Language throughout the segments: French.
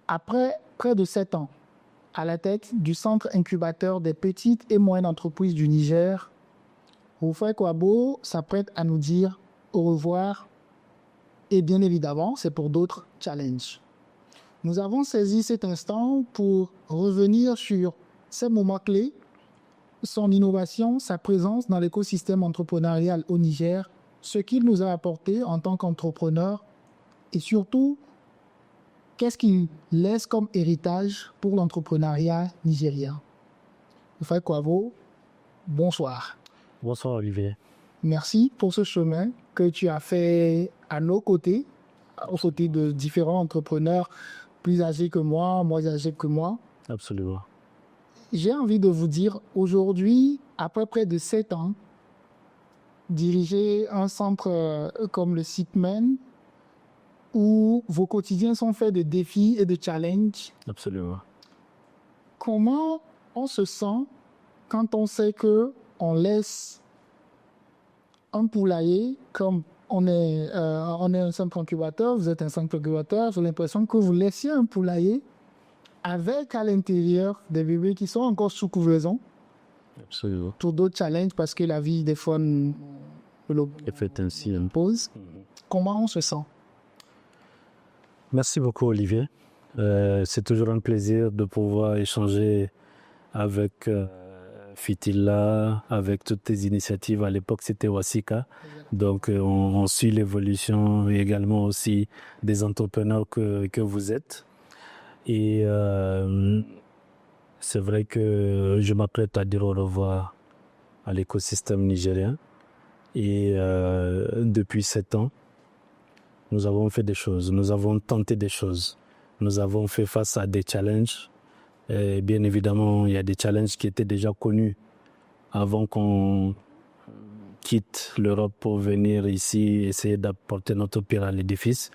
Après près de 7 ans à la tête du centre incubateur des petites et moyennes entreprises du Niger, Rufai Kwabo s'apprête à nous dire au revoir et bien évidemment, c'est pour d'autres challenges. Nous avons saisi cet instant pour revenir sur ces moments clés, son innovation, sa présence dans l'écosystème entrepreneurial au Niger, ce qu'il nous a apporté en tant qu'entrepreneur et surtout, qu'est-ce qu'il laisse comme héritage pour l'entrepreneuriat nigérien. Rufai Kwabo, bonsoir. Bonsoir Olivier. Merci pour ce chemin que tu as fait à nos côtés, aux côtés de différents entrepreneurs plus âgés que moi, moins âgés que moi. Absolument. J'ai envie de vous dire, aujourd'hui, après près de 7 ans, diriger un centre comme le SICMEN, où vos quotidiens sont faits de défis et de challenges. Absolument. Comment on se sent quand on sait qu'on laisse un poulailler, comme on est un centre incubateur, vous êtes un centre incubateur, j'ai l'impression que vous laissiez un poulailler avec à l'intérieur des bébés qui sont encore sous couvaison. Absolument. Pour d'autres challenges, parce que la vie, des fois, nous est faite ainsi. pose. Comment on se sent? Merci beaucoup Olivier. C'est toujours un plaisir de pouvoir échanger avec Fitila, avec toutes tes initiatives. À l'époque, c'était Wasika. Donc, on suit l'évolution également aussi des entrepreneurs que vous êtes. Et c'est vrai que je m'apprête à dire au revoir à l'écosystème nigérien. Et depuis 7 ans, nous avons fait des choses, nous avons tenté des choses. Nous avons fait face à des challenges. Et bien évidemment, il y a des challenges qui étaient déjà connus avant qu'on quitte l'Europe pour venir ici essayer d'apporter notre pierre à l'édifice.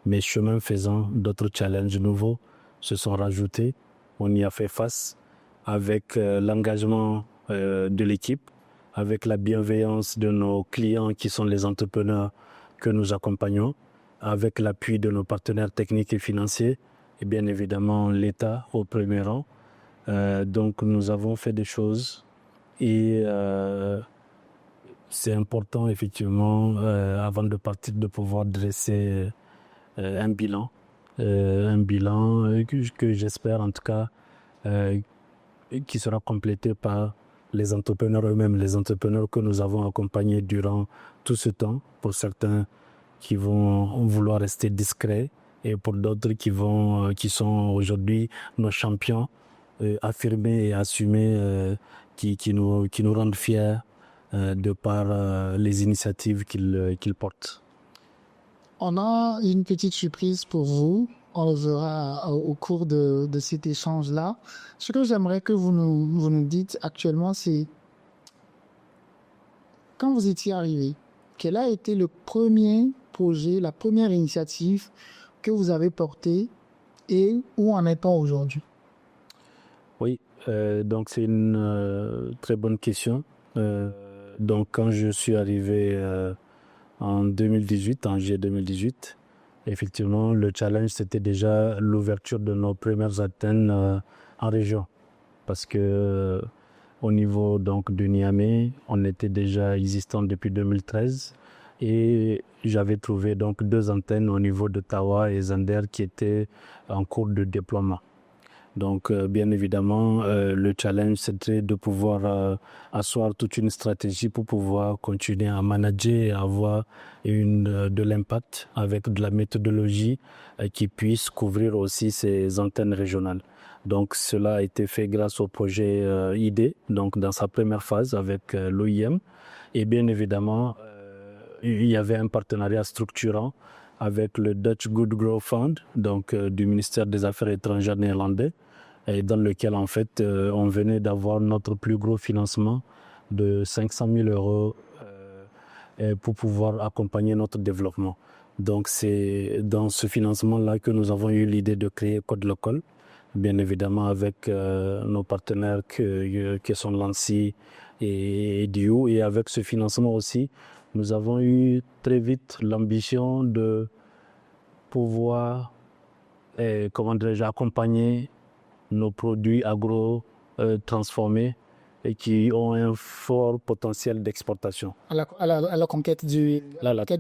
Mais chemin faisant, d'autres challenges nouveaux se sont rajoutés. On y a fait face avec l'engagement de l'équipe, avec la bienveillance de nos clients qui sont les entrepreneurs que nous accompagnons, avec l'appui de nos partenaires techniques et financiers et bien évidemment l'État au premier rang. Donc nous avons fait des choses et c'est important effectivement avant de partir de pouvoir dresser un bilan que j'espère en tout cas qui sera complété par les entrepreneurs eux-mêmes, les entrepreneurs que nous avons accompagnés durant tout ce temps, pour certains qui vont vouloir rester discrets et pour d'autres qui sont aujourd'hui nos champions affirmés et assumés qui nous rendent fiers de par les initiatives qu'ils portent. On a une petite surprise pour vous. On le verra au cours de cet échange-là. Ce que j'aimerais que vous nous dites actuellement, c'est quand vous étiez arrivé, quel a été le premier projet, la première initiative que vous avez portée et où en est-on aujourd'hui? Oui, donc c'est une très bonne question. Donc quand je suis arrivé en 2018, en juillet 2018, effectivement, le challenge, c'était déjà l'ouverture de nos premières antennes en région. Parce que au niveau donc, de Niamey, on était déjà existant depuis 2013 et j'avais trouvé donc 2 antennes au niveau de Tawa et Zander qui étaient en cours de déploiement. Donc, bien évidemment, le challenge, c'était de pouvoir asseoir toute une stratégie pour pouvoir continuer à manager et avoir de l'impact avec de la méthodologie qui puisse couvrir aussi ces antennes régionales. Donc, cela a été fait grâce au projet ID, donc dans sa première phase avec l'OIM. Et bien évidemment, il y avait un partenariat structurant avec le Dutch Good Growth Fund, donc du ministère des Affaires étrangères néerlandais, et dans lequel en fait on venait d'avoir notre plus gros financement de 500 000 euros pour pouvoir accompagner notre développement. Donc c'est dans ce financement-là que nous avons eu l'idée de créer Code Local, bien évidemment avec nos partenaires qui sont Lancy et Diou. Et avec ce financement aussi, nous avons eu très vite l'ambition de pouvoir comment dirais-je, accompagner nos produits agro-transformés et qui ont un fort potentiel d'exportation. À la conquête de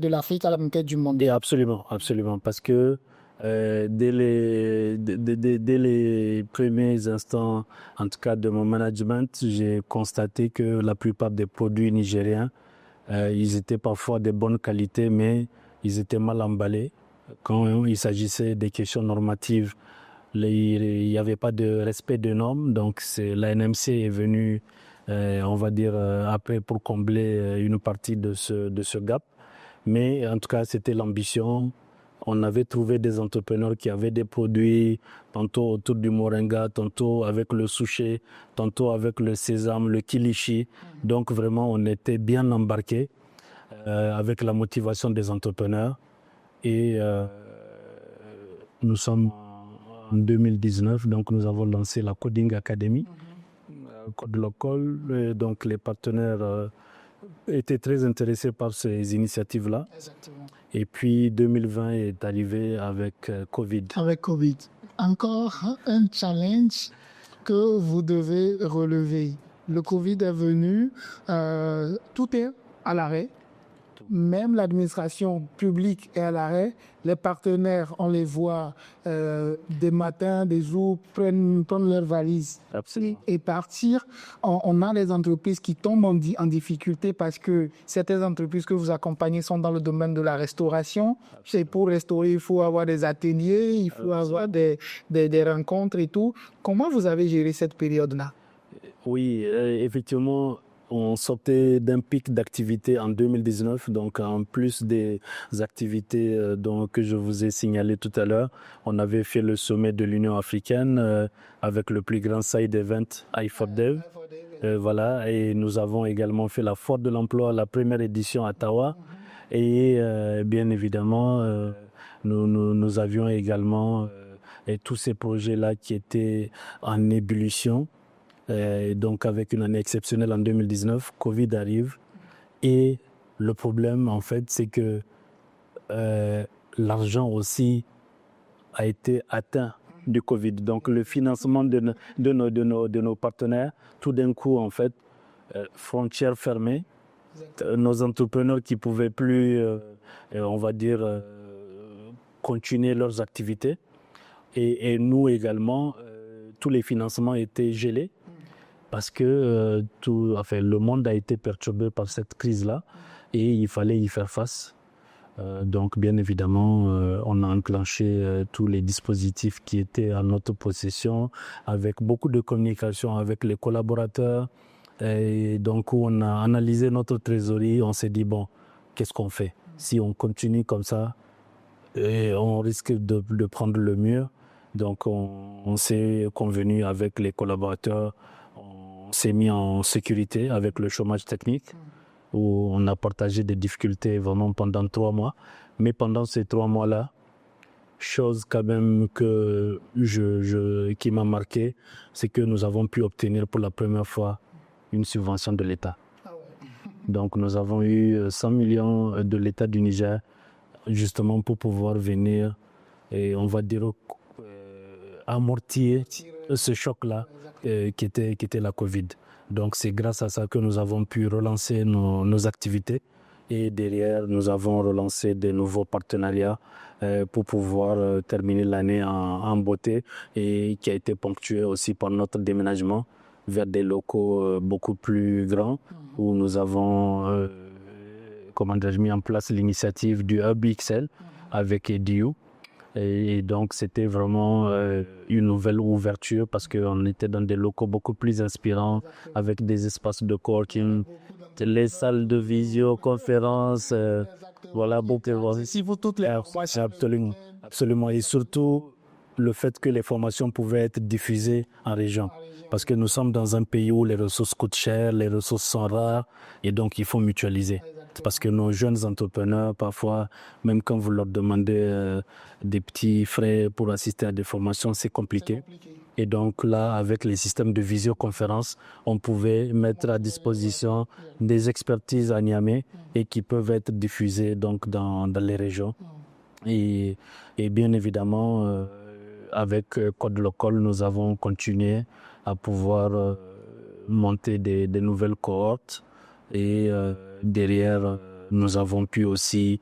l'Afrique, à la conquête du monde. Et absolument, absolument, parce que dès les premiers instants, en tout cas de mon management, j'ai constaté que la plupart des produits nigériens, ils étaient parfois de bonne qualité, mais ils étaient mal emballés. Quand il s'agissait des questions normatives, il n'y avait pas de respect des normes, donc la NMC est venue, on va dire, après pour combler une partie de ce gap. Mais en tout cas, c'était l'ambition. On avait trouvé des entrepreneurs qui avaient des produits, tantôt autour du moringa, tantôt avec le souché, tantôt avec le sésame, le kilichi. Donc vraiment, on était bien embarqués avec la motivation des entrepreneurs. Et nous sommes en 2019, donc nous avons lancé la Coding Academy, Code Local. Donc les partenaires étaient très intéressés par ces initiatives-là. Exactement. Et puis 2020 est arrivé avec Covid. Avec Covid. Encore un challenge que vous devez relever. Le Covid est venu, tout est à l'arrêt. Même l'administration publique est à l'arrêt. Les partenaires, on les voit des matins, des jours, prendre leurs valises et partir. On a les entreprises qui tombent en difficulté parce que certaines entreprises que vous accompagnez sont dans le domaine de la restauration. C'est pour restaurer, il faut avoir des ateliers, il faut avoir des rencontres et tout. Comment vous avez géré cette période-là? Oui, effectivement. On sortait d'un pic d'activité en 2019, donc en plus des activités que je vous ai signalées tout à l'heure, on avait fait le sommet de l'Union africaine avec le plus grand side event i4Dev. Voilà, et nous avons également fait la Foire de l'Emploi, la première édition à Tawa. Et bien évidemment, nous avions également tous ces projets-là qui étaient en ébullition. Donc avec une année exceptionnelle en 2019, Covid arrive et le problème en fait c'est que l'argent aussi a été atteint du Covid. Donc le financement de nos partenaires, tout d'un coup en fait, frontières fermées, nos entrepreneurs qui pouvaient plus, on va dire, continuer leurs activités et nous également, tous les financements étaient gelés. Parce que le monde a été perturbé par cette crise-là et il fallait y faire face. Donc, bien évidemment, on a enclenché tous les dispositifs qui étaient à notre possession avec beaucoup de communication avec les collaborateurs. Et donc, on a analysé notre trésorerie. On s'est dit, bon, qu'est-ce qu'on fait? Si on continue comme ça, on risque de prendre le mur. Donc, on s'est convenu avec les collaborateurs. On s'est mis en sécurité avec le chômage technique où on a partagé des difficultés vraiment pendant 3 mois. Mais pendant ces 3 mois-là, chose quand même qui m'a marqué, c'est que nous avons pu obtenir pour la première fois une subvention de l'État. Donc nous avons eu 100 millions de l'État du Niger justement pour pouvoir venir et on va dire amortir ce choc-là qui était la Covid. Donc c'est grâce à ça que nous avons pu relancer nos activités et derrière nous avons relancé de nouveaux partenariats pour pouvoir terminer l'année en beauté et qui a été ponctué aussi par notre déménagement vers des locaux beaucoup plus grands où nous avons mis en place l'initiative du Hub XL avec EDU. Et donc, c'était vraiment une nouvelle ouverture parce qu'on était dans des locaux beaucoup plus inspirants avec des espaces de coworking, les salles de visioconférence, voilà, Si vous toutes les absolument, absolument. Et surtout, le fait que les formations pouvaient être diffusées en région. Parce que nous sommes dans un pays où les ressources coûtent cher, les ressources sont rares et donc il faut mutualiser. Parce que nos jeunes entrepreneurs, parfois, même quand vous leur demandez des petits frais pour assister à des formations, c'est compliqué. Et donc là, avec les systèmes de visioconférence, on pouvait mettre à disposition des expertises à Niamey et qui peuvent être diffusées donc, dans les régions. Et bien évidemment, avec Code Local, nous avons continué à pouvoir monter des nouvelles cohortes et derrière, nous avons pu aussi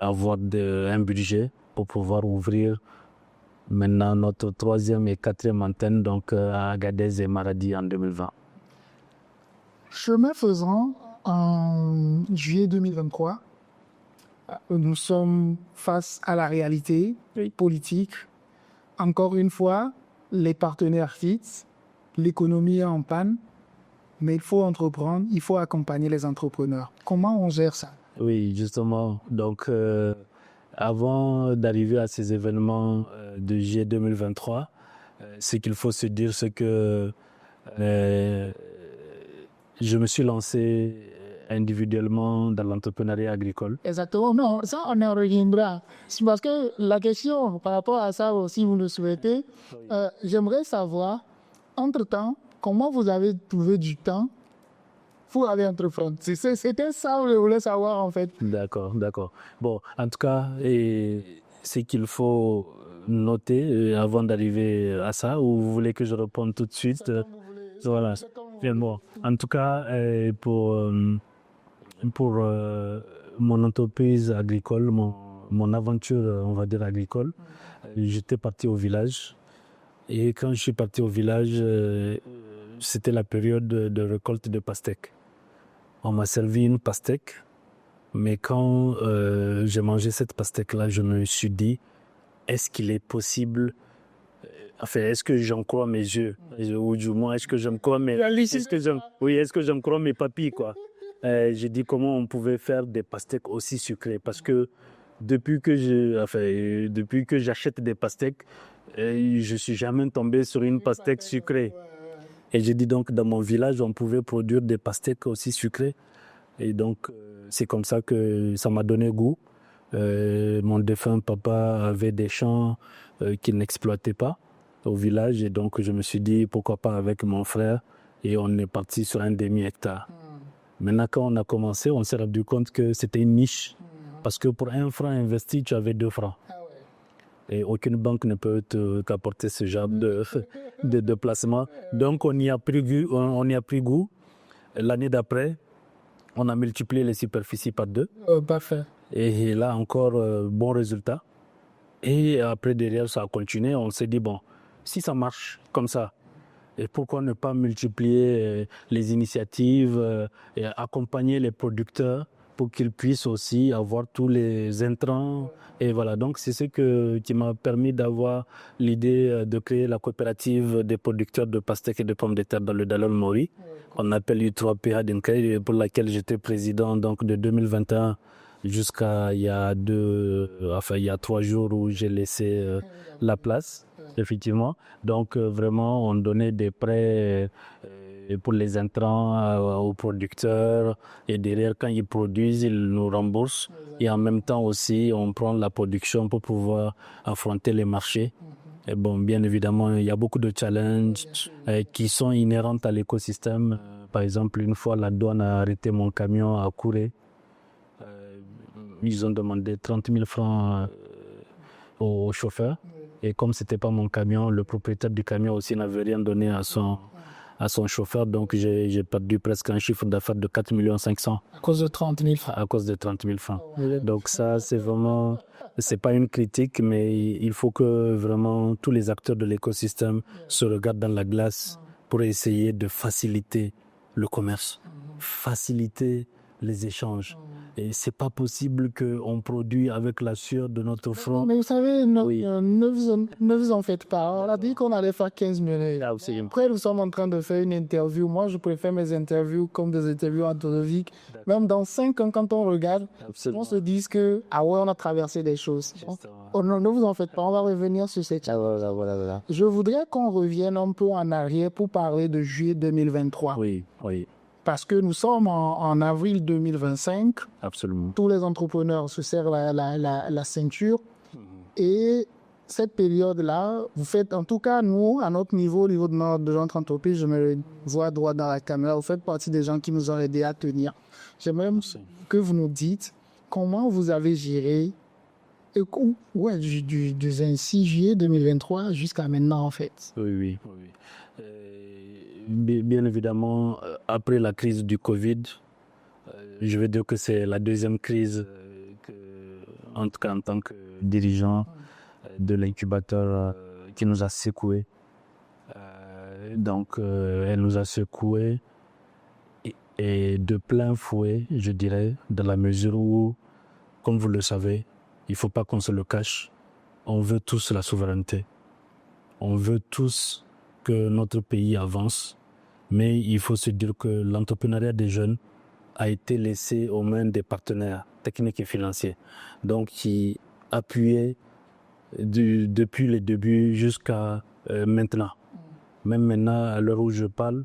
avoir un budget pour pouvoir ouvrir maintenant notre 3e et 4e antenne donc à Agadez et Maradi en 2020. Chemin faisant, en juillet 2023, nous sommes face à la réalité politique. Encore une fois, les partenaires quittent, l'économie est en panne, mais il faut entreprendre, il faut accompagner les entrepreneurs. Comment on gère ça? Oui, justement. Donc, avant d'arriver à ces événements de juillet 2023, ce qu'il faut se dire, c'est que je me suis lancé individuellement dans l'entrepreneuriat agricole. Exactement, non, ça on en reviendra. C'est parce que la question par rapport à ça aussi, vous le souhaitez, j'aimerais savoir, entre-temps, comment vous avez trouvé du temps pour aller entreprendre. C'était ça que je voulais savoir en fait. D'accord. Bon, en tout cas, ce qu'il faut noter avant d'arriver à ça, ou vous voulez que je réponde tout de suite? Voilà, bien bon. En tout cas, pour mon entreprise agricole, mon aventure, on va dire agricole, j'étais parti au village. Et quand je suis parti au village, c'était la période de récolte de pastèques. On m'a servi une pastèque, mais quand j'ai mangé cette pastèque-là, je me suis dit, est-ce qu'il est possible, est-ce que j'en crois mes yeux, ou du moins, est-ce que je me crois est-ce que je me crois mes papilles, quoi. J'ai dit comment on pouvait faire des pastèques aussi sucrées, parce que depuis que j'achète des pastèques, je suis jamais tombé sur une pastèque sucrée. Et j'ai dit donc dans mon village, on pouvait produire des pastèques aussi sucrées. Et donc, c'est comme ça que ça m'a donné goût. Mon défunt papa avait des champs qu'il n'exploitait pas au village. Et donc, je me suis dit, pourquoi pas avec mon frère. Et on est parti sur un demi-hectare. Maintenant, quand on a commencé, on s'est rendu compte que c'était une niche. Parce que pour 1 franc investi, tu avais 2 francs. Et aucune banque ne peut t'apporter ce genre de placement. Donc, on y a pris goût. L'année d'après, on a multiplié les superficies par 2. Parfait. Et là encore, bon résultat. Et après, derrière, ça a continué. On s'est dit, bon, si ça marche comme ça, et pourquoi ne pas multiplier les initiatives et accompagner les producteurs pour qu'ils puissent aussi avoir tous les intrants. Et voilà, donc c'est ce qui m'a permis d'avoir l'idée de créer la coopérative des producteurs de pastèques et de pommes de terre dans le Dalol Mori, qu'on appelle U3PA Dinkai, pour laquelle j'étais président donc de 2021 jusqu'à il y a 3 jours où j'ai laissé la place, effectivement. Donc vraiment, on donnait des prêts pour les intrants aux producteurs, et derrière, quand ils produisent, ils nous remboursent. Et en même temps aussi, on prend la production pour pouvoir affronter les marchés. Et bon, bien évidemment, il y a beaucoup de challenges qui sont inhérents à l'écosystème. Par exemple, une fois, la douane a arrêté mon camion à Kouré. Ils ont demandé 30 000 francs au chauffeur. Et comme ce n'était pas mon camion, le propriétaire du camion aussi n'avait rien donné à son chauffeur. Donc, j'ai perdu presque un chiffre d'affaires de 4 500 000. À cause de 30 000 francs. À cause de 30 000 francs. Donc ça, c'est vraiment... C'est pas une critique, mais il faut que vraiment tous les acteurs de l'écosystème se regardent dans la glace pour essayer de faciliter le commerce, faciliter les échanges. Et c'est pas possible qu'on produise avec la sueur de notre front. Mais vous savez, ne vous en faites pas. On a dit qu'on allait faire 15 minutes. Après, nous sommes en train de faire une interview. Moi, je préfère mes interviews comme des interviews anthologiques. Même dans 5 ans, quand on regarde, on se dit que, on a traversé des choses. Ne vous en faites pas, on va revenir sur cette chose. Voilà. Je voudrais qu'on revienne un peu en arrière pour parler de juillet 2023. Oui. Parce que nous sommes en avril 2025. Absolument. Tous les entrepreneurs se serrent la ceinture. Et cette période-là, vous faites, en tout cas, nous, à notre niveau, au niveau de notre entreprise, je me vois droit dans la caméra, vous faites partie des gens qui nous ont aidés à tenir. J'aimerais que vous nous dites comment vous avez géré Ouais, du 26 juillet 2023 jusqu'à maintenant, en fait. Oui, oui, oui. Bien évidemment, après la crise du Covid, je vais dire que c'est la deuxième crise en tout cas en tant que dirigeant de l'incubateur qui nous a secoué. Donc, elle nous a secoué et de plein fouet, je dirais, dans la mesure où, comme vous le savez, il ne faut pas qu'on se le cache, on veut tous la souveraineté. On veut tous que notre pays avance, mais il faut se dire que l'entrepreneuriat des jeunes a été laissé aux mains des partenaires techniques et financiers, donc qui appuyaient depuis les débuts jusqu'à maintenant. Même maintenant, à l'heure où je parle,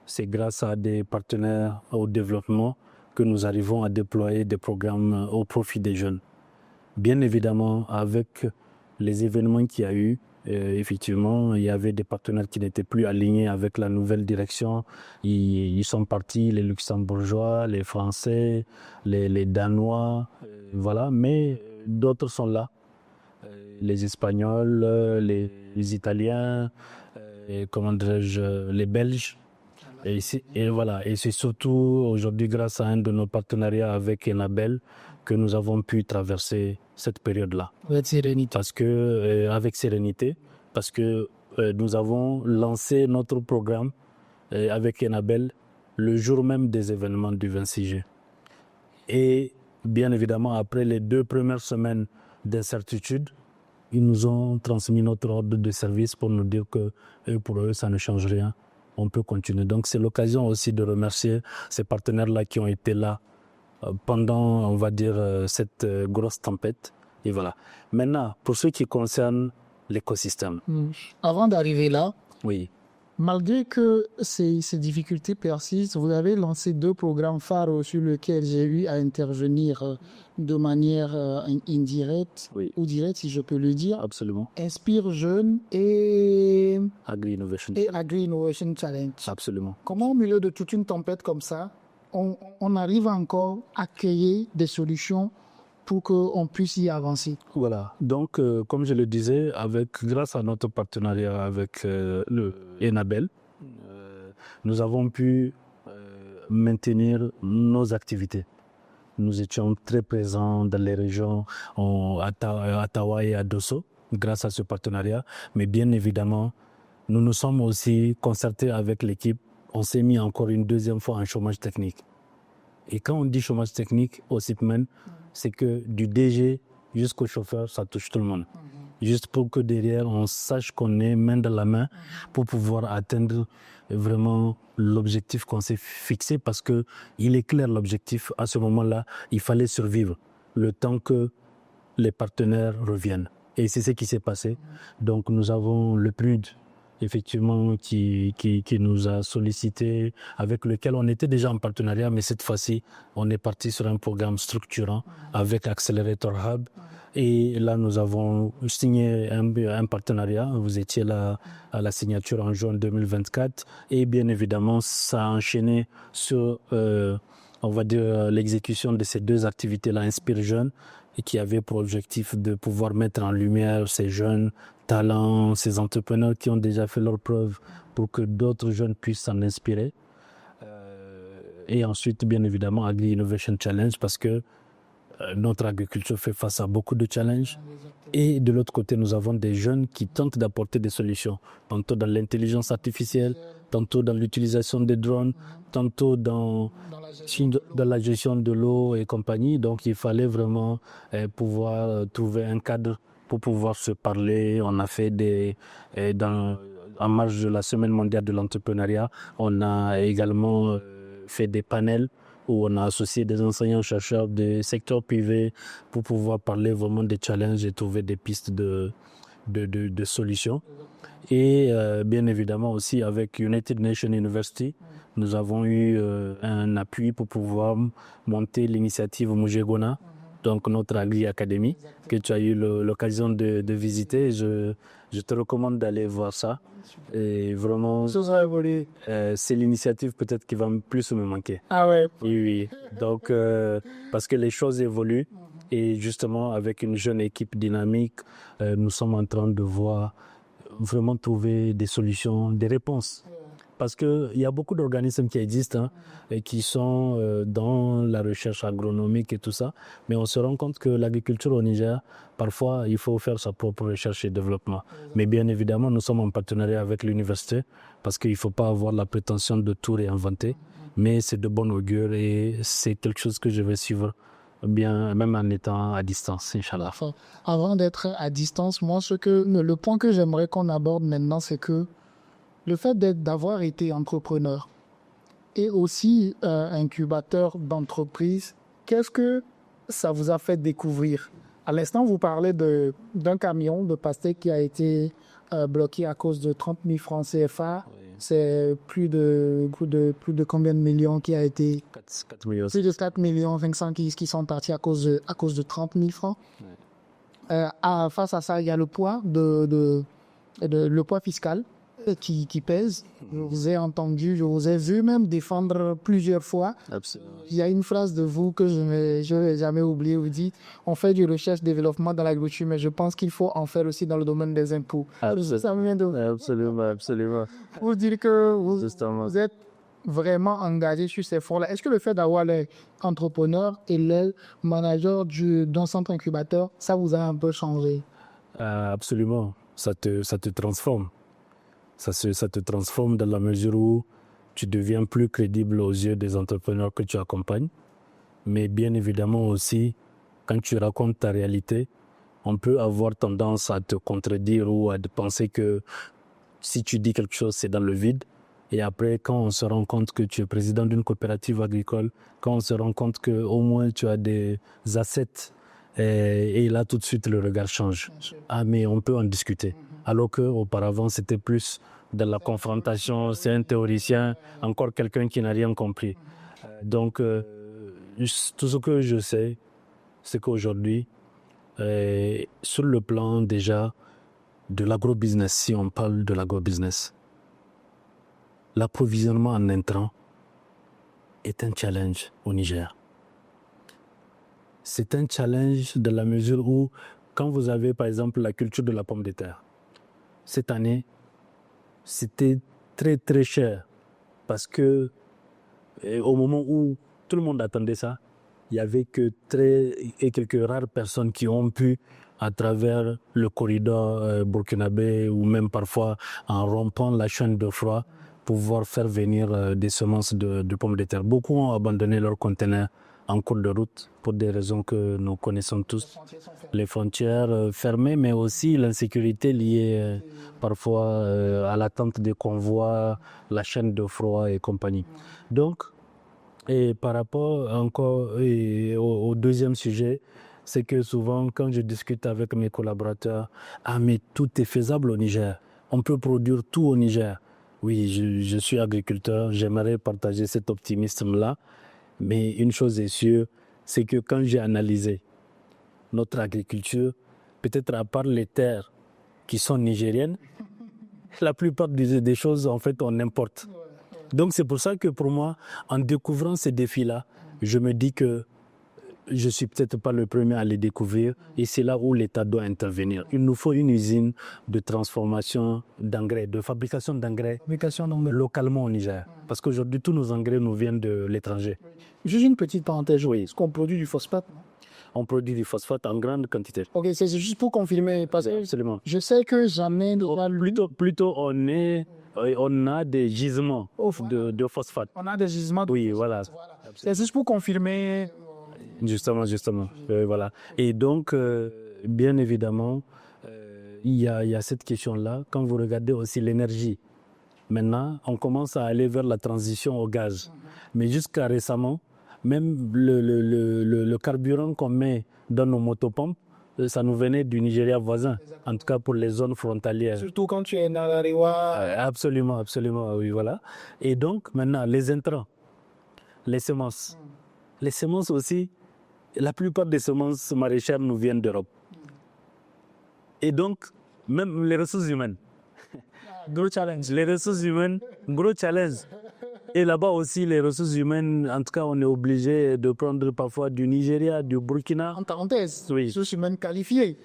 c'est grâce à des partenaires au développement que nous arrivons à déployer des programmes au profit des jeunes. Bien évidemment, avec les événements qu'il y a eu, effectivement, il y avait des partenaires qui n'étaient plus alignés avec la nouvelle direction. Ils sont partis, les Luxembourgeois, les Français, les Danois, voilà. Mais d'autres sont là. Les Espagnols, les Italiens, comment dirais-je, les Belges. Et voilà. Et c'est surtout aujourd'hui grâce à un de nos partenariats avec Enabel que nous avons pu traverser cette période-là. Avec sérénité. Parce que, avec sérénité, parce que nous avons lancé notre programme avec Enabel le jour même des événements du 26 juillet. Et bien évidemment, après les 2 premières semaines d'incertitude, ils nous ont transmis notre ordre de service pour nous dire que pour eux, ça ne change rien. On peut continuer. Donc, c'est l'occasion aussi de remercier ces partenaires-là qui ont été là pendant, on va dire, cette grosse tempête. Et voilà. Maintenant, pour ce qui concerne l'écosystème. Avant d'arriver là, Oui. malgré que ces difficultés persistent, vous avez lancé 2 programmes phares sur lesquels j'ai eu à intervenir de manière indirecte ou directe, si je peux le dire. Absolument. Inspire Jeunes et Agri-Innovation Challenge. Absolument. Comment au milieu de toute une tempête comme ça, on arrive encore à créer des solutions pour qu'on puisse y avancer? Voilà. Donc, comme je le disais, grâce à notre partenariat avec le Enabel, nous avons pu maintenir nos activités. Nous étions très présents dans les régions à Ottawa et à Dosso, grâce à ce partenariat. Mais bien évidemment, nous nous sommes aussi concertés avec l'équipe. On s'est mis encore une deuxième fois en chômage technique. Et quand on dit chômage technique au CIPMEN, c'est que du DG jusqu'au chauffeur, ça touche tout le monde. Juste pour que derrière, on sache qu'on est main dans la main pour pouvoir atteindre vraiment l'objectif qu'on s'est fixé, parce qu'il est clair l'objectif. À ce moment-là, il fallait survivre le temps que les partenaires reviennent. Et c'est ce qui s'est passé. Donc nous avons le PNUD, effectivement, qui nous a sollicité, avec lequel on était déjà en partenariat, mais cette fois-ci, on est parti sur un programme structurant avec Accelerator Hub. Et là, nous avons signé un partenariat. Vous étiez là à la signature en juin 2024. Et bien évidemment, ça a enchaîné sur, on va dire, l'exécution de ces 2 activités-là, Inspire Jeunes, et qui avait pour objectif de pouvoir mettre en lumière ces jeunes talents, ces entrepreneurs qui ont déjà fait leurs preuves pour que d'autres jeunes puissent s'en inspirer. Et ensuite, bien évidemment, Agri-Innovation Challenge, parce que notre agriculture fait face à beaucoup de challenges. Et de l'autre côté, nous avons des jeunes qui tentent d'apporter des solutions, tantôt dans l'intelligence artificielle, tantôt dans l'utilisation des drones, tantôt dans la gestion de l'eau et compagnie. Donc, il fallait vraiment pouvoir trouver un cadre pour pouvoir se parler. On a fait en marge de la Semaine mondiale de l'entrepreneuriat, on a également fait des panels où on a associé des enseignants-chercheurs du secteur privé pour pouvoir parler vraiment des challenges et trouver des pistes de solutions. Et bien évidemment aussi avec United Nations University, nous avons eu un appui pour pouvoir monter l'initiative Mujegona, donc notre Agri Academy, que tu as eu l'occasion de visiter. Je te recommande d'aller voir ça. Et vraiment, c'est l'initiative peut-être qui va plus me manquer. Ah ouais. Oui. Donc, parce que les choses évoluent Et justement, avec une jeune équipe dynamique, nous sommes en train de vraiment trouver des solutions, des réponses. Parce qu'il y a beaucoup d'organismes qui existent et qui sont dans la recherche agronomique et tout ça. Mais on se rend compte que l'agriculture au Niger, parfois, il faut faire sa propre recherche et développement. Mais bien évidemment, nous sommes en partenariat avec l'université parce qu'il ne faut pas avoir la prétention de tout réinventer. Mais c'est de bon augure et c'est quelque chose que je vais suivre bien, même en étant à distance, Inch'Allah. Enfin, avant d'être à distance, moi, le point que j'aimerais qu'on aborde maintenant, c'est que le fait d'avoir été entrepreneur et aussi incubateur d'entreprise, qu'est-ce que ça vous a fait découvrir? À l'instant, vous parlez d'un camion de pastèques qui a été bloqué à cause de 30 000 francs CFA. Oui. C'est plus de combien de millions qui a été... 4 millions. Plus de 4 millions 500 qui sont partis à cause de 30 000 francs. Oui. Face à ça, il y a le poids le poids fiscal qui pèse. Je vous ai entendu, je vous ai vu même défendre plusieurs fois. Absolument. Il y a une phrase de vous que je n'ai jamais oubliée. Vous dites, on fait du recherche-développement dans l'agriculture, mais je pense qu'il faut en faire aussi dans le domaine des impôts. Ça me vient de Absolument. vous dire que Justement. vous êtes vraiment engagé sur ces fonds-là. Est-ce que le fait d'avoir les entrepreneurs et les managers d'un centre incubateur, ça vous a un peu changé? Absolument. Ça te transforme. Ça te transforme dans la mesure où tu deviens plus crédible aux yeux des entrepreneurs que tu accompagnes. Mais bien évidemment aussi, quand tu racontes ta réalité, on peut avoir tendance à te contredire ou à penser que si tu dis quelque chose, c'est dans le vide. Et après, quand on se rend compte que tu es président d'une coopérative agricole, quand on se rend compte qu'au moins tu as des assets, et là tout de suite le regard change. Ah, mais on peut en discuter. Alors qu'auparavant c'était plus de la confrontation, c'est un théoricien, encore quelqu'un qui n'a rien compris. Donc tout ce que je sais, c'est qu'aujourd'hui, sur le plan déjà de l'agrobusiness, si on parle de l'agrobusiness, l'approvisionnement en intrants est un challenge au Niger. C'est un challenge dans la mesure où, quand vous avez par exemple la culture de la pomme de terre, cette année, c'était très très cher parce que au moment où tout le monde attendait ça, il n'y avait que quelques rares personnes qui ont pu, à travers le corridor burkinabé ou même parfois en rompant la chaîne de froid, pouvoir faire venir des semences de pommes de terre. Beaucoup ont abandonné leurs conteneurs en cours de route pour des raisons que nous connaissons tous. Les frontières fermées, mais aussi l'insécurité liée parfois à l'attente des convois, la chaîne de froid et compagnie. Donc, et par rapport encore au deuxième sujet, c'est que souvent quand je discute avec mes collaborateurs, mais tout est faisable au Niger. On peut produire tout au Niger. Oui, je suis agriculteur, j'aimerais partager cet optimisme-là. Mais une chose est sûre, c'est que quand j'ai analysé notre agriculture, peut-être à part les terres qui sont nigériennes, la plupart des choses, en fait, on importe. Donc c'est pour ça que pour moi, en découvrant ces défis-là, je me dis que je ne suis peut-être pas le premier à les découvrir et c'est là où l'État doit intervenir. Il nous faut une usine de transformation d'engrais, de fabrication d'engrais localement au Niger. Parce qu'aujourd'hui, tous nos engrais nous viennent de l'étranger. Juste une petite parenthèse, oui. Est-ce qu'on produit du phosphate? On produit du phosphate en grande quantité. Ok, c'est juste pour confirmer. Parce que absolument. Je sais que jamais... Plutôt on a des gisements de phosphate. On a des gisements de Oui, phosphate. voilà. C'est juste pour confirmer... Justement. Voilà. Et donc, bien évidemment, il y a cette question-là. Quand vous regardez aussi l'énergie, maintenant, on commence à aller vers la transition au gaz. Mais jusqu'à récemment, même le carburant qu'on met dans nos motopompes, ça nous venait du Nigeria voisin, en tout cas pour les zones frontalières. Surtout quand tu es dans la Riwa. Absolument, oui, voilà. Et donc, maintenant, les intrants, les semences. Les semences aussi, la plupart des semences maraîchères nous viennent d'Europe. Et donc, même les ressources humaines. Gros challenge. Les ressources humaines, gros challenge. Et là-bas aussi, les ressources humaines, en tout cas, on est obligé de prendre parfois du Nigeria, du Burkina. En parenthèse, Oui. je suis même qualifié.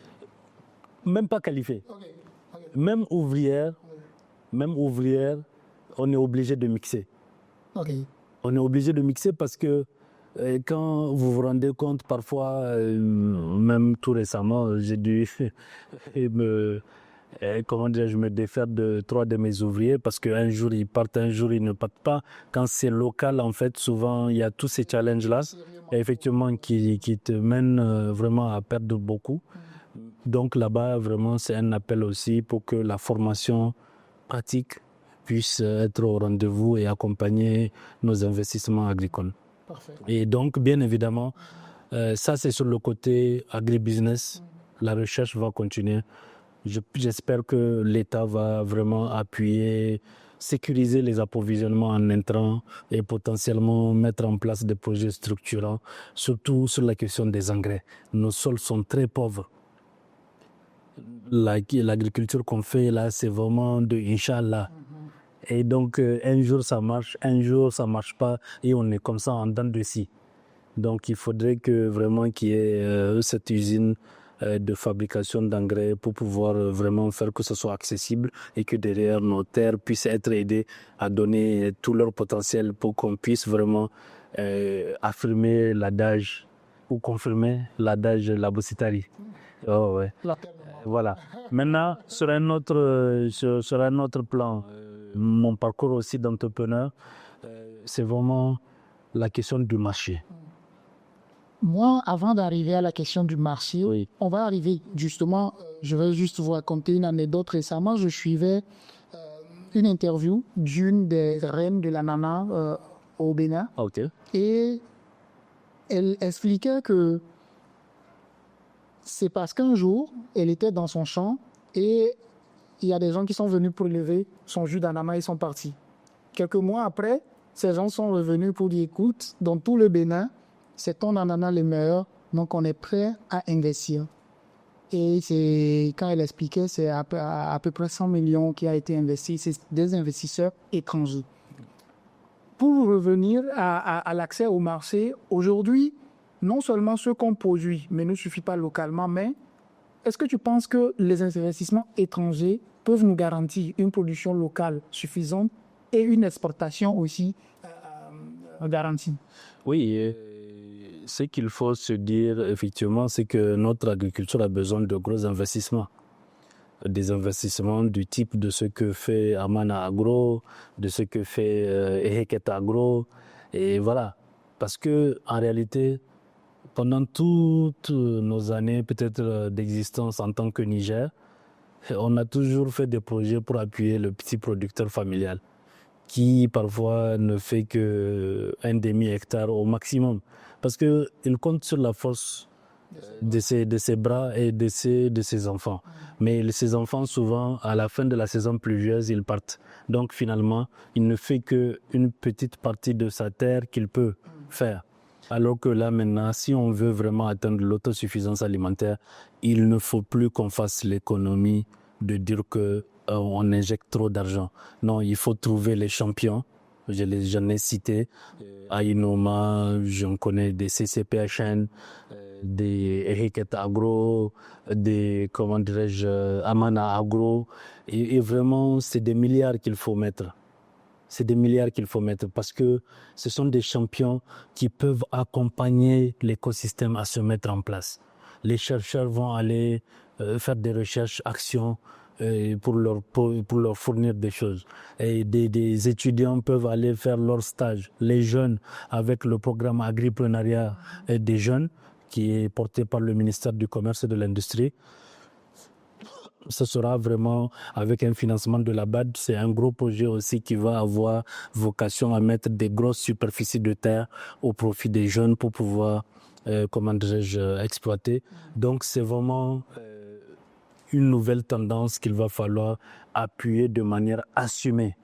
Même pas qualifié. Okay. Même ouvrière, on est obligé de mixer. Okay. On est obligé de mixer parce que quand vous vous rendez compte, parfois, même tout récemment, j'ai dû me défaire de 3 de mes ouvriers parce qu'un jour ils partent, un jour ils ne partent pas. Quand c'est local, en fait, souvent il y a tous ces challenges-là, effectivement, qui te mènent vraiment à perdre beaucoup. Donc là-bas, vraiment, c'est un appel aussi pour que la formation pratique puisse être au rendez-vous et accompagner nos investissements agricoles. Parfait. Et donc, bien évidemment, ça c'est sur le côté agribusiness. La recherche va continuer. J'espère que l'État va vraiment appuyer, sécuriser les approvisionnements en intrants et potentiellement mettre en place des projets structurants, surtout sur la question des engrais. Nos sols sont très pauvres. L'agriculture qu'on fait là, c'est vraiment de Inch'Allah. Et donc, un jour ça marche, un jour ça marche pas, et on est comme ça en dents de scie. Donc, il faudrait que vraiment qu'il y ait cette usine de fabrication d'engrais pour pouvoir vraiment faire que ce soit accessible et que derrière nos terres puissent être aidées à donner tout leur potentiel pour qu'on puisse vraiment affirmer l'adage ou confirmer l'adage Labositari. Oh, ouais. Voilà. Maintenant, sur un autre plan, mon parcours aussi d'entrepreneur, c'est vraiment la question du marché. Moi, avant d'arriver à la question du marché, Oui. on va arriver justement, je vais juste vous raconter une anecdote. Récemment, je suivais une interview d'une des reines de l'ananas au Bénin. Ok. Et elle expliquait que c'est parce qu'un jour, elle était dans son champ et il y a des gens qui sont venus pour lever son jus d'ananas et sont partis. Quelques mois après, ces gens sont revenus pour dire, écoute, dans tout le Bénin, c'est ton ananas le meilleur, donc on est prêt à investir. Et c'est, quand elle expliquait, c'est à peu près 100 millions qui a été investi, c'est des investisseurs étrangers. Pour revenir à l'accès au marché, aujourd'hui, non seulement ce qu'on produit, mais ne suffit pas localement, mais est-ce que tu penses que les investissements étrangers peuvent nous garantir une production locale suffisante et une exportation aussi garantie? Oui, ce qu'il faut se dire, effectivement, c'est que notre agriculture a besoin de gros investissements. Des investissements du type de ce que fait Amana Agro, de ce que fait Eheket Agro, et voilà. Parce que, en réalité, pendant toutes nos années peut-être d'existence en tant que Niger, on a toujours fait des projets pour appuyer le petit producteur familial, qui parfois ne fait qu'un demi-hectare au maximum. Parce qu'il compte sur la force de ses bras et de ses enfants. Mais ces enfants, souvent, à la fin de la saison pluvieuse, ils partent. Donc finalement, il ne fait qu'une petite partie de sa terre qu'il peut faire. Alors que là, maintenant, si on veut vraiment atteindre l'autosuffisance alimentaire, il ne faut plus qu'on fasse l'économie de dire qu'on injecte trop d'argent. Non, il faut trouver les champions. J'en ai cité. Ainoma, j'en connais des CCPHN, des Eheket Agro, des, comment dirais-je, Amana Agro. Et vraiment, c'est des milliards qu'il faut mettre. C'est des milliards qu'il faut mettre parce que ce sont des champions qui peuvent accompagner l'écosystème à se mettre en place. Les chercheurs vont aller faire des recherches, actions pour leur fournir des choses. Et des étudiants peuvent aller faire leur stage. Les jeunes, avec le programme Agriprenariat des jeunes, qui est porté par le ministère du Commerce et de l'Industrie, ce sera vraiment avec un financement de la BAD. C'est un gros projet aussi qui va avoir vocation à mettre des grosses superficies de terre au profit des jeunes pour pouvoir, exploiter. Donc c'est vraiment une nouvelle tendance qu'il va falloir appuyer de manière assumée.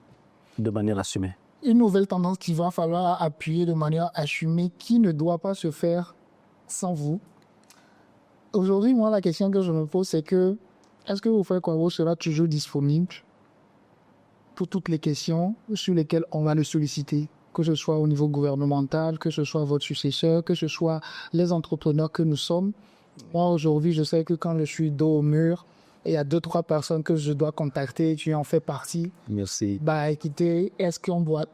Une nouvelle tendance qu'il va falloir appuyer de manière assumée qui ne doit pas se faire sans vous. Aujourd'hui, moi, la question que je me pose, c'est que est-ce que Oufoué Kouabo sera toujours disponible pour toutes les questions sur lesquelles on va le solliciter, que ce soit au niveau gouvernemental, que ce soit votre successeur, que ce soit les entrepreneurs que nous sommes. Moi, aujourd'hui, je sais que quand je suis dos au mur, il y a 2-3 personnes que je dois contacter, tu en fais partie. Merci. Écoutez, est-ce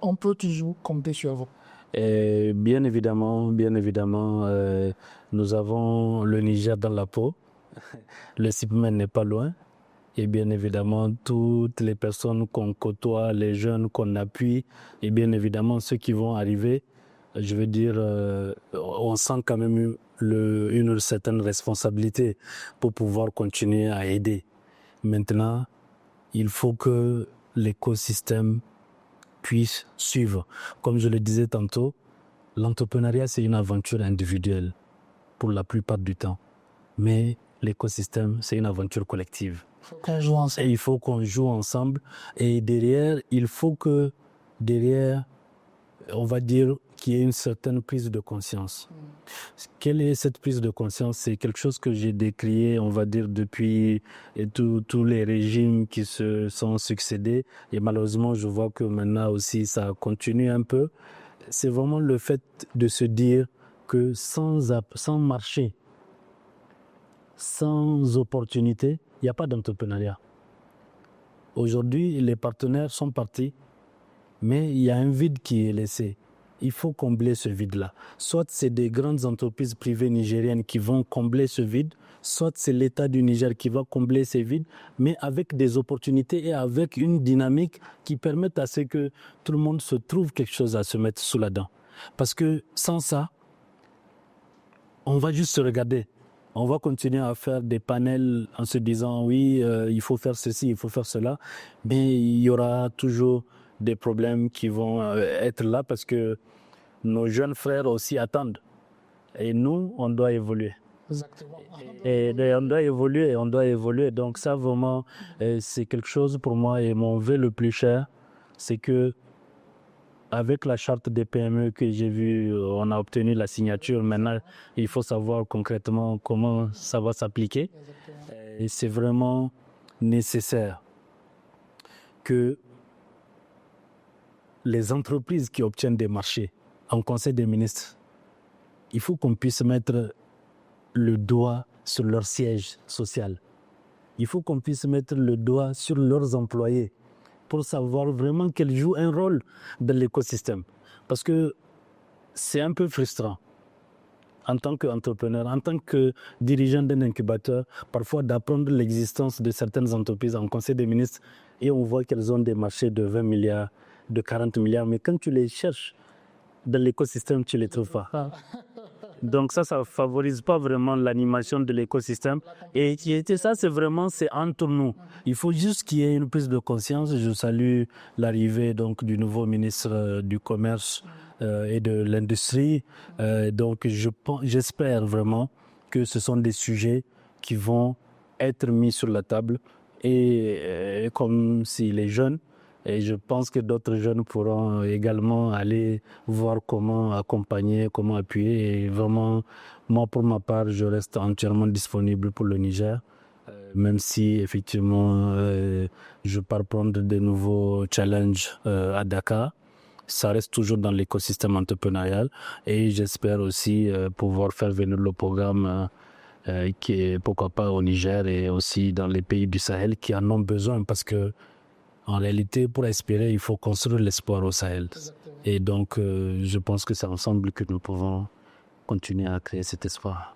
on peut toujours compter sur vous? Et bien évidemment, nous avons le Niger dans la peau. Le CIPMEN n'est pas loin. Et bien évidemment, toutes les personnes qu'on côtoie, les jeunes qu'on appuie, et bien évidemment, ceux qui vont arriver, je veux dire, on sent quand même une certaine responsabilité pour pouvoir continuer à aider. Maintenant, il faut que l'écosystème puisse suivre. Comme je le disais tantôt, l'entrepreneuriat, c'est une aventure individuelle pour la plupart du temps. Mais l'écosystème, c'est une aventure collective. Et il faut qu'on joue ensemble. Et derrière, il faut que on va dire qu'il y ait une certaine prise de conscience. Quelle est cette prise de conscience? C'est quelque chose que j'ai décrié, on va dire, depuis tous les régimes qui se sont succédés. Et malheureusement, je vois que maintenant aussi, ça continue un peu. C'est vraiment le fait de se dire que sans marché, sans opportunité, il n'y a pas d'entrepreneuriat. Aujourd'hui, les partenaires sont partis, mais il y a un vide qui est laissé. Il faut combler ce vide-là. Soit c'est des grandes entreprises privées nigériennes qui vont combler ce vide, soit c'est l'État du Niger qui va combler ces vides, mais avec des opportunités et avec une dynamique qui permette à ce que tout le monde se trouve quelque chose à se mettre sous la dent. Parce que sans ça, on va juste se regarder. On va continuer à faire des panels en se disant oui, il faut faire ceci, il faut faire cela, mais il y aura toujours des problèmes qui vont être là parce que nos jeunes frères aussi attendent. Et nous, on doit évoluer. Exactement. Et on doit évoluer. Donc ça, vraiment, c'est quelque chose pour moi. Et mon vœu le plus cher, c'est que avec la charte des PME que j'ai vue, on a obtenu la signature. Maintenant, il faut savoir concrètement comment ça va s'appliquer. Et c'est vraiment nécessaire que les entreprises qui obtiennent des marchés en Conseil des ministres, il faut qu'on puisse mettre le doigt sur leur siège social. Il faut qu'on puisse mettre le doigt sur leurs employés pour savoir vraiment qu'ils jouent un rôle dans l'écosystème. Parce que c'est un peu frustrant en tant qu'entrepreneur, en tant que dirigeant d'un incubateur, parfois d'apprendre l'existence de certaines entreprises en Conseil des ministres et on voit qu'elles ont des marchés de 20 milliards, de 40 milliards, mais quand tu les cherches dans l'écosystème, tu ne les trouves pas. Donc ça favorise pas vraiment l'animation de l'écosystème. Et ça, c'est entre nous. Il faut juste qu'il y ait une prise de conscience. Je salue l'arrivée donc du nouveau ministre du Commerce et de l'Industrie. Donc j'espère vraiment que ce sont des sujets qui vont être mis sur la table. Et comme si les jeunes, et je pense que d'autres jeunes pourront également aller voir comment accompagner, comment appuyer. Et vraiment, moi, pour ma part, je reste entièrement disponible pour le Niger, même si, effectivement, je pars prendre de nouveaux challenges à Dakar. Ça reste toujours dans l'écosystème entrepreneurial. Et j'espère aussi pouvoir faire venir le programme qui est, pourquoi pas, au Niger et aussi dans les pays du Sahel qui en ont besoin parce que en réalité, pour espérer, il faut construire l'espoir au Sahel. Exactement. Et donc, je pense que c'est ensemble que nous pouvons continuer à créer cet espoir.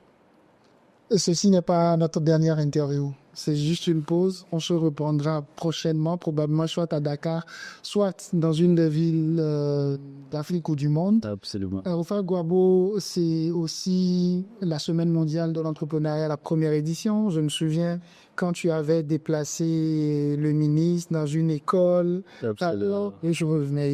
Ceci n'est pas notre dernière interview. C'est juste une pause. On se reprendra prochainement, probablement soit à Dakar, soit dans une des villes d'Afrique ou du monde. Absolument. Rufai Gwabo, c'est aussi la Semaine mondiale de l'entrepreneuriat, la première édition. Je me souviens quand tu avais déplacé le ministre dans une école. Absolument. Et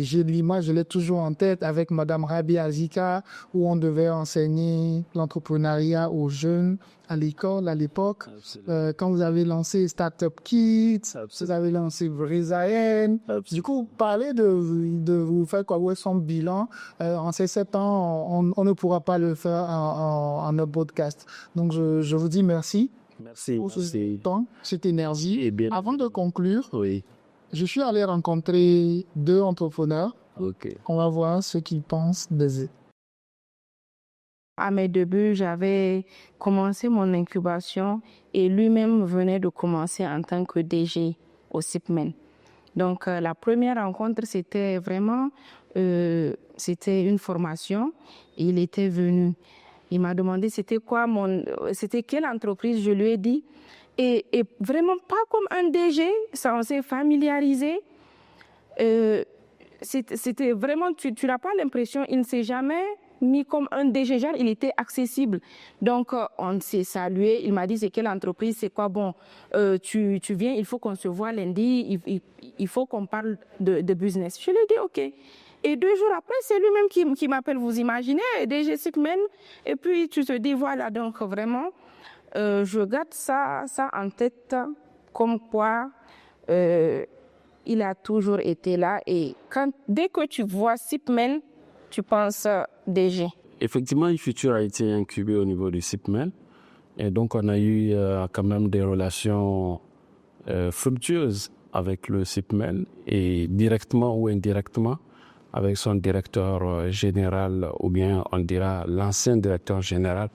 j'ai l'image, je l'ai toujours en tête avec Madame Rabi Azika, où on devait enseigner l'entrepreneuriat aux jeunes à l'école à l'époque. Quand vous avez lancé Startup Kids, vous avez lancé Vrizaen. Du coup, parler de vous faire quoi, son bilan en ces 7 ans, on ne pourra pas le faire en un podcast. Donc, je vous dis merci. Merci. Pour ce temps, cette énergie. Et bien, avant de conclure, oui. Je suis allé rencontrer 2 entrepreneurs. Ok. On va voir ce qu'ils pensent d'Aisé. À mes débuts, j'avais commencé mon incubation et lui-même venait de commencer en tant que DG au CIPMEN. Donc, la première rencontre, c'était vraiment, c'était une formation. Il était venu. Il m'a demandé c'était quelle entreprise. Je lui ai dit. Et vraiment pas comme un DG, ça on s'est familiarisé. C'était vraiment, tu n'as pas l'impression, il ne s'est jamais mis comme un DG, genre il était accessible. Donc on s'est salué, il m'a dit c'est quelle entreprise, c'est quoi, bon, tu viens, il faut qu'on se voit lundi, il faut qu'on parle de business. Je lui ai dit ok. Et 2 jours après, c'est lui-même qui m'appelle, vous imaginez, DG CIPMEN, et puis tu te dis voilà, donc vraiment, je garde ça en tête, comme quoi il a toujours été là. Et dès que tu vois CIPMEN, tu penses DG. Effectivement, eFuture a été incubé au niveau du CIPMEN. Et donc, on a eu quand même des relations fructueuses avec le CIPMEN et directement ou indirectement avec son directeur général, ou bien on dira l'ancien directeur général,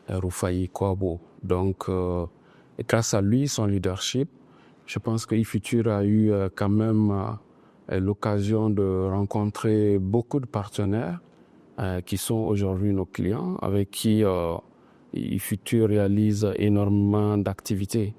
Rufai Kouabo. Donc, grâce à lui, son leadership, je pense que eFuture a eu quand même l'occasion de rencontrer beaucoup de partenaires qui sont aujourd'hui nos clients, avec qui eFuture réalise énormément d'activités.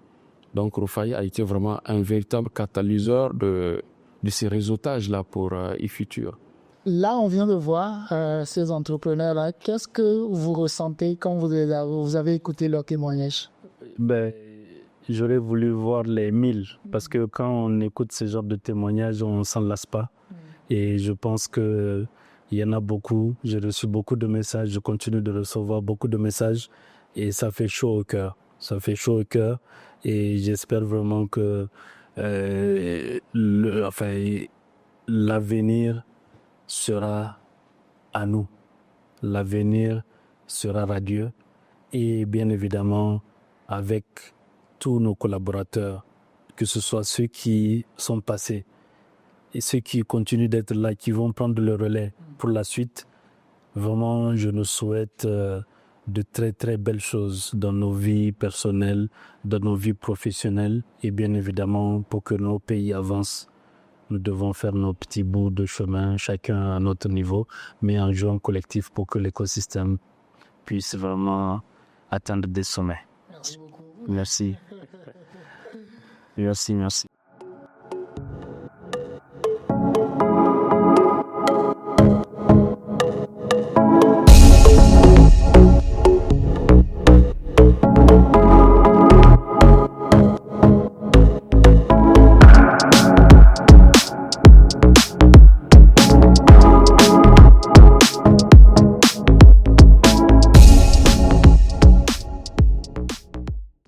Donc, Rufai a été vraiment un véritable catalyseur de ces réseautages-là pour eFuture. Là, on vient de voir ces entrepreneurs-là. Qu'est-ce que vous ressentez quand vous avez écouté leur témoignage? Ben, j'aurais voulu voir les 1000 parce que quand on écoute ce genre de témoignages, on ne s'en lasse pas. Et je pense qu'il y en a beaucoup. J'ai reçu beaucoup de messages, je continue de recevoir beaucoup de messages et ça fait chaud au cœur. Ça fait chaud au cœur et j'espère vraiment que l'avenir sera à nous. L'avenir sera radieux et bien évidemment avec tous nos collaborateurs, que ce soit ceux qui sont passés et ceux qui continuent d'être là, qui vont prendre le relais pour la suite. Vraiment, je nous souhaite de très très belles choses dans nos vies personnelles, dans nos vies professionnelles et bien évidemment pour que nos pays avancent. Nous devons faire nos petits bouts de chemin, chacun à notre niveau, mais en jouant collectif pour que l'écosystème puisse vraiment atteindre des sommets. Merci beaucoup. Merci. Merci.